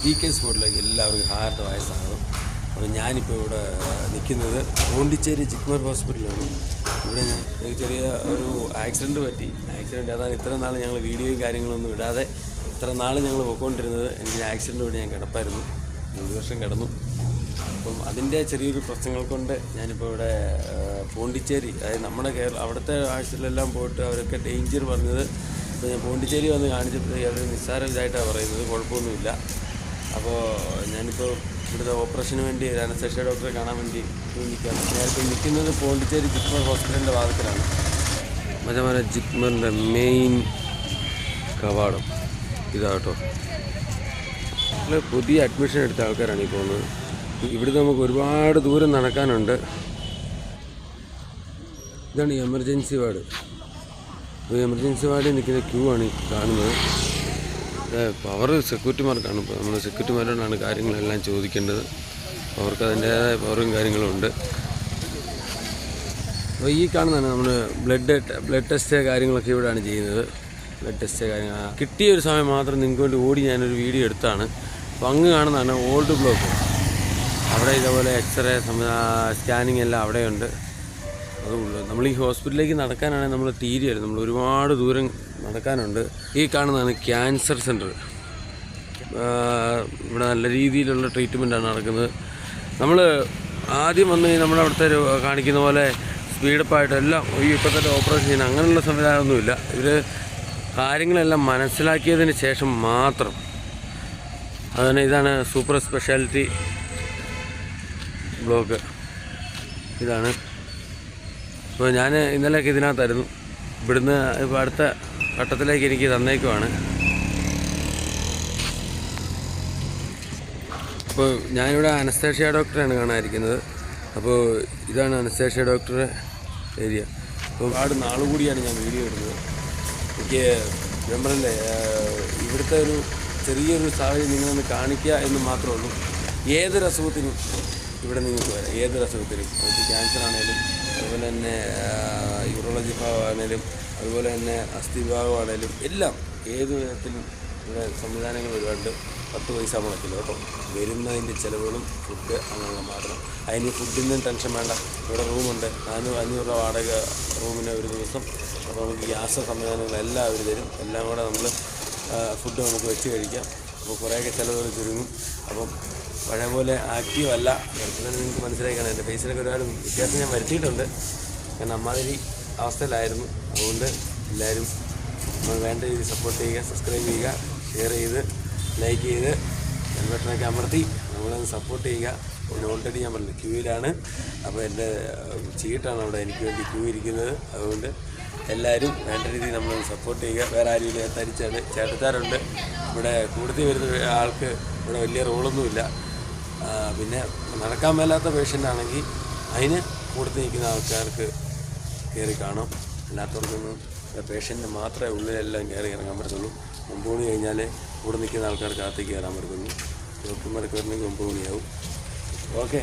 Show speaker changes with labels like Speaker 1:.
Speaker 1: GK സ്പോട്ടിലേക്ക് എല്ലാവർക്കും ഹാർദ വയസ്സാകും. അപ്പോൾ ഞാനിപ്പോൾ ഇവിടെ നിൽക്കുന്നത് പോണ്ടിച്ചേരി ജിഗ്മർ ഹോസ്പിറ്റലാണ്. ഇവിടെ ഞാൻ ചെറിയ ഒരു ആക്സിഡൻറ്റ് പറ്റി. അതാണ് ഇത്ര നാൾ ഞങ്ങൾ വീഡിയോയും കാര്യങ്ങളൊന്നും ഇടാതെ ഇത്ര നാൾ ഞങ്ങൾ പോയിക്കൊണ്ടിരുന്നത്. എനിക്ക് ആക്സിഡൻറ്റ് പറ്റി ഞാൻ കിടപ്പായിരുന്നു, 2 വർഷം കിടന്നു. അപ്പം അതിൻ്റെ ചെറിയൊരു പ്രശ്നങ്ങൾ കൊണ്ട് ഞാനിപ്പോൾ ഇവിടെ പോണ്ടിച്ചേരി, അതായത് നമ്മുടെ അവിടുത്തെ ആശുപത്രിയിലെല്ലാം പോയിട്ട് അവരൊക്കെ ഡേഞ്ചർ പറഞ്ഞത്. അപ്പോൾ ഞാൻ പോണ്ടിച്ചേരി വന്ന് കാണിച്ചപ്പോഴത്തേക്ക് അവർ നിസ്സാര ഇതായിട്ടാണ് പറയുന്നത്, കുഴപ്പമൊന്നുമില്ല. അപ്പോൾ ഞാനിപ്പോൾ ഇവിടുത്തെ ഓപ്പറേഷന് വേണ്ടി ഒരു അനസ്തേഷ്യ ഡോക്ടറെ കാണാൻ വേണ്ടി നിൽക്കുകയാണ്. ഞാനിപ്പോൾ നിൽക്കുന്നത് പോണ്ടിച്ചേരി ജിഗ്മർ ഹോസ്പിറ്റലിൻ്റെ ഭാഗത്തിലാണ്. മറ്റേ ജിഗ്മറിൻ്റെ മെയിൻ കവാടം ഇതാട്ടോ. പുതിയ അഡ്മിഷൻ എടുത്ത ആൾക്കാരാണ് ഈ പോകുന്നത്. ഇവിടുന്ന് നമുക്ക് ഒരുപാട് ദൂരം നടക്കാനുണ്ട്. ഇതാണ് ഈ എമർജൻസി വാർഡ്. ഈ എമർജൻസി വാർഡിൽ നിൽക്കുന്ന ക്യൂ ആണ് കാണുന്നത്. പവർ സെക്യൂരിറ്റിമാർക്കാണ്. ഇപ്പോൾ നമ്മൾ സെക്യൂരിറ്റിമാരോടാണ് കാര്യങ്ങളെല്ലാം ചോദിക്കേണ്ടത്. അവർക്ക് അതിൻ്റേതായ പവറും കാര്യങ്ങളും ഉണ്ട്. അപ്പോൾ ഈ കാണുന്നതാണ് നമ്മൾ ബ്ലഡ് ടെസ്റ്റ് കാര്യങ്ങളൊക്കെ ഇവിടെയാണ് ചെയ്യുന്നത്. ബ്ലഡ് ടെസ്റ്റ് കാര്യങ്ങൾ കിട്ടിയ ഒരു സമയം മാത്രം നിങ്ങൾക്ക് വേണ്ടി ഓടി ഞാനൊരു വീഡിയോ എടുത്താണ്. അപ്പോൾ അങ്ങ് കാണുന്നതാണ് ഓൾഡ് ബ്ലോക്ക്. അവിടെ ഇതേപോലെ എക്സ്റേ സ്കാനിങ് എല്ലാം അവിടെയുണ്ട്. അതുകൊണ്ട് നമ്മൾ ഈ ഹോസ്പിറ്റലിലേക്ക് നടക്കാനാണെങ്കിൽ നമ്മൾ തീരെയല്ല, നമ്മൾ ഒരുപാട് ദൂരം നടക്കാനുണ്ട്. ഈ കാണുന്നതാണ് ക്യാൻസർ സെൻറ്റർ. ഇവിടെ നല്ല രീതിയിലുള്ള ട്രീറ്റ്മെൻറ്റാണ് നടക്കുന്നത്. നമ്മൾ ആദ്യം വന്ന് നമ്മുടെ അവിടുത്തെ കാണിക്കുന്ന പോലെ സ്പീഡപ്പായിട്ടെല്ലാം ഇപ്പോൾ തന്നെ ഓപ്പറേഷൻ ചെയ്യുന്ന അങ്ങനെയുള്ള സംവിധാനമൊന്നുമില്ല. ഇവർ കാര്യങ്ങളെല്ലാം മനസ്സിലാക്കിയതിന് ശേഷം മാത്രം. അതുതന്നെ ഇതാണ് സൂപ്പർ സ്പെഷ്യാലിറ്റി ബ്ലോക്ക്. ഇതാണ്. ഇപ്പോൾ ഞാൻ ഇന്നലെയൊക്കെ ഇതിനകത്തായിരുന്നു. ഇവിടുന്ന് ഇപ്പോൾ അടുത്ത ഘട്ടത്തിലേക്ക് എനിക്ക് തന്നേക്കുവാണ്. അപ്പോൾ ഞാനിവിടെ അനസ്തേഷ്യ ഡോക്ടറാണ് കാണാതിരിക്കുന്നത്. അപ്പോൾ ഇതാണ് അനസ്തേഷ്യ ഡോക്ടറുടെ ഏരിയ. അപ്പോൾ ഒരുപാട് നാളുകൂടിയാണ് ഞാൻ വീഡിയോ ഇടുന്നത്. എനിക്ക് മെമ്പറല്ലേ ഇവിടുത്തെ ഒരു ചെറിയൊരു സാഹചര്യം നിങ്ങളൊന്ന് കാണിക്കുക എന്ന് മാത്രമേ ഉള്ളൂ. ഏതൊരു അസുഖത്തിനും ഇവിടെ നിങ്ങൾക്ക് വരാം. ഏതൊരു അസുഖത്തിനും, അത് ക്യാൻസർ ആണെങ്കിലും, അതുപോലെ തന്നെ യൂറോളജി വിഭാഗമാണേലും, അതുപോലെ തന്നെ അസ്ഥി വിഭാഗമാണേലും, എല്ലാം ഏത് വിധത്തിലും ഇവിടെ സംവിധാനങ്ങൾ ഒരുപാട്. 10 പൈസ മുടക്കില്ല കേട്ടോ. വരുന്നതിൻ്റെ ചിലവുകളും ഫുഡ് അങ്ങനെയുള്ള മാത്രം. അതിന് ഫുഡിനും ടെൻഷൻ വേണ്ട. ഇവിടെ റൂമുണ്ട്. 500 രൂപ വാടക റൂമിന് ഒരു ദിവസം. അപ്പോൾ നമുക്ക് ഗ്യാസ് സംവിധാനങ്ങളെല്ലാം അവർ തരും. എല്ലാം കൂടെ നമ്മൾ ഫുഡ് നമുക്ക് വെച്ച് കഴിക്കാം. അപ്പോൾ കുറേയൊക്കെ ചിലവുകൾ ചുരുങ്ങും. അപ്പം പഴയ പോലെ ആക്റ്റീവ് അല്ല. ഗൾഫിൽ നിങ്ങൾക്ക് മനസ്സിലാക്കണം. എൻ്റെ ഫേസിലൊക്കെ ഒരുപാട് വ്യത്യാസം ഞാൻ വരുത്തിയിട്ടുണ്ട്. കാരണം അമ്മാതിരി അവസ്ഥയിലായിരുന്നു. അതുകൊണ്ട് എല്ലാവരും നമ്മൾ വേണ്ട രീതിയിൽ സപ്പോർട്ട് ചെയ്യുക, സബ്സ്ക്രൈബ് ചെയ്യുക, ഷെയർ ചെയ്ത്, ലൈക്ക് ചെയ്ത്, ബട്ടണൊക്കെ അമർത്തി നമ്മളൊന്ന് സപ്പോർട്ട് ചെയ്യുക. പിന്നെ ഓൾറെഡി ഞാൻ പറഞ്ഞു ക്യൂവിലാണ്. അപ്പോൾ എൻ്റെ ചീട്ടാണ് അവിടെ എനിക്ക് വേണ്ടി ക്യൂ ഇരിക്കുന്നത്. അതുകൊണ്ട് എല്ലാവരും വേണ്ട രീതിയിൽ നമ്മളൊന്ന് സപ്പോർട്ട് ചെയ്യുക. വേറെ ആരും തരിച്ചാണ് ചേട്ടത്താരുണ്ട്. ഇവിടെ കൂടുതൽ വരുന്ന ആൾക്ക് ഇവിടെ വലിയ റോളൊന്നുമില്ല. പിന്നെ നടക്കാൻ മേലാത്ത പേഷ്യൻ്റ് ആണെങ്കിൽ അതിന് കൂടുതൽ നിൽക്കുന്ന ആൾക്കാർക്ക് കയറി കാണാം. അല്ലാത്തവർക്കൊന്നും പേഷ്യൻ്റ് മാത്രമേ ഉള്ളിലെല്ലാം കയറി ഇറങ്ങാൻ പറ്റത്തുള്ളൂ. 9 മണി കഴിഞ്ഞാൽ കൂടെ നിൽക്കുന്ന ആൾക്കാർക്ക് അകത്തേക്ക് കയറാൻ പറ്റുള്ളൂ. ഡോക്ടർമാർക്ക് വരണമെങ്കിൽ 9 മണിയാവും. ഓക്കെ.